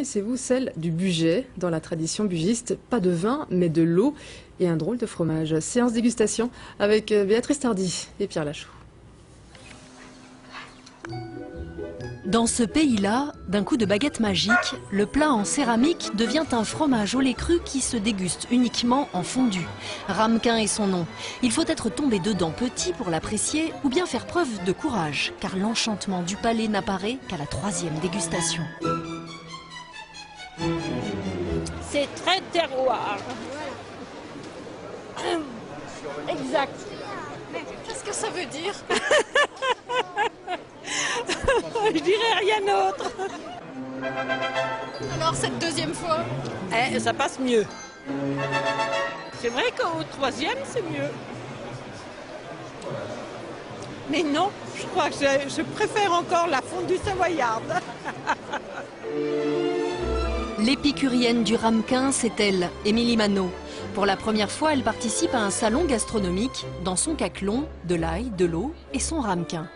Connaissez-vous celle du Bugey? Dans la tradition bugiste, pas de vin, mais de l'eau et un drôle de fromage. Séance dégustation avec Béatrice Tardy et Pierre Lachaud. Dans ce pays-là, d'un coup de baguette magique, le plat en céramique devient un fromage au lait cru qui se déguste uniquement en fondu. Ramequin est son nom. Il faut être tombé dedans petit pour l'apprécier ou bien faire preuve de courage, car l'enchantement du palais n'apparaît qu'à la 3e dégustation. C'est très terroir. Exact. Mais qu'est-ce que ça veut dire? Je dirais rien d'autre. Alors cette deuxième fois? Ça passe mieux. C'est vrai qu'au 3e, c'est mieux. Mais non, je crois que je préfère encore la fondue savoyarde. L'épicurienne du ramequin, c'est elle, Émilie Manot. Pour la première fois, elle participe à un salon gastronomique. Dans son caclon, de l'ail, de l'eau et son ramequin.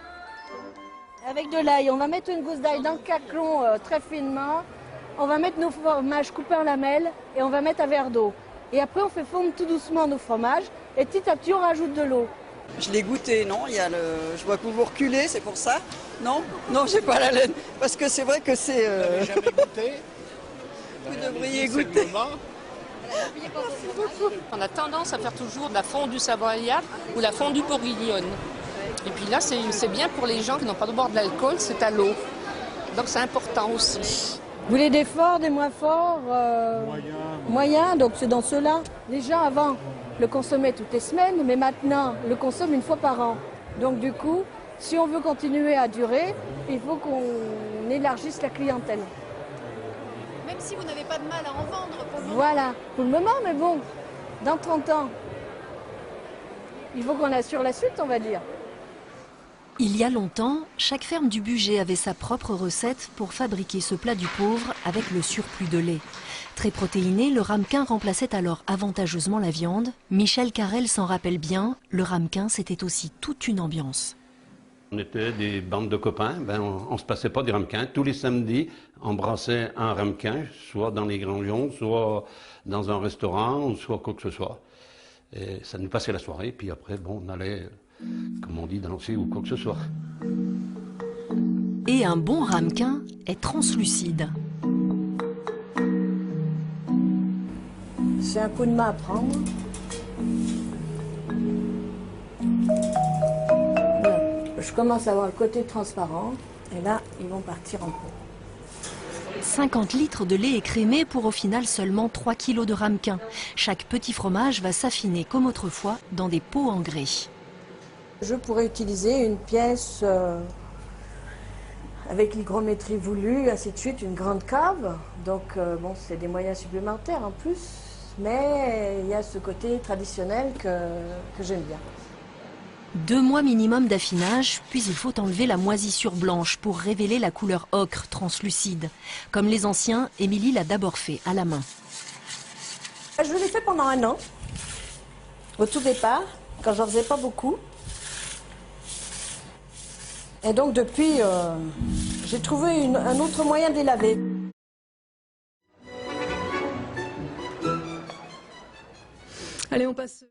Avec de l'ail, on va mettre une gousse d'ail dans le caclon très finement. On va mettre nos fromages coupés en lamelles et on va mettre un verre d'eau. Et après, on fait fondre tout doucement nos fromages et petit à petit, on rajoute de l'eau. Je l'ai goûté, non, je vois que vous reculez, c'est pour ça? Non, non, j'ai pas la laine. Parce que c'est vrai que c'est... Vous n'avez jamais goûté? Vous devriez goûter. On a tendance à faire toujours de la fondue savoyarde ou la fondue bourguignonne. Et puis là, c'est bien pour les gens qui n'ont pas de boire de l'alcool, c'est à l'eau. Donc c'est important aussi. Vous voulez des forts, des moins forts? Moyen, donc c'est dans ceux-là. Les gens avant le consommaient toutes les semaines, mais maintenant le consomment une fois par an. Donc du coup, si on veut continuer à durer, il faut qu'on élargisse la clientèle. Même si vous n'avez pas de mal à en vendre pour le moment. Voilà, pour le moment, mais bon, dans 30 ans, il faut qu'on assure la suite, on va dire. Il y a longtemps, chaque ferme du Bugey avait sa propre recette pour fabriquer ce plat du pauvre avec le surplus de lait. Très protéiné, le ramequin remplaçait alors avantageusement la viande. Michel Carrel s'en rappelle bien, le ramequin c'était aussi toute une ambiance. On était des bandes de copains, on se passait pas des ramequins. Tous les samedis, on brassait un ramequin, soit dans les Grands Lions, soit dans un restaurant, ou soit quoi que ce soit. Et ça nous passait la soirée, puis après, on allait, comme on dit, danser ou quoi que ce soit. Et un bon ramequin est translucide. C'est un coup de main à prendre. Je commence à avoir le côté transparent et là, ils vont partir en pot. 50 litres de lait écrémé pour au final seulement 3 kilos de ramequin. Chaque petit fromage va s'affiner comme autrefois dans des pots en grès. Je pourrais utiliser une pièce avec l'hygrométrie voulue, ainsi de suite, une grande cave. Donc bon, c'est des moyens supplémentaires en plus, mais il y a ce côté traditionnel que j'aime bien. 2 mois minimum d'affinage, puis il faut enlever la moisissure blanche pour révéler la couleur ocre translucide. Comme les anciens, Émilie l'a d'abord fait à la main. Je l'ai fait pendant 1 an, au tout départ, quand j'en faisais pas beaucoup. Et donc depuis, j'ai trouvé un autre moyen de les laver. Allez, on passe...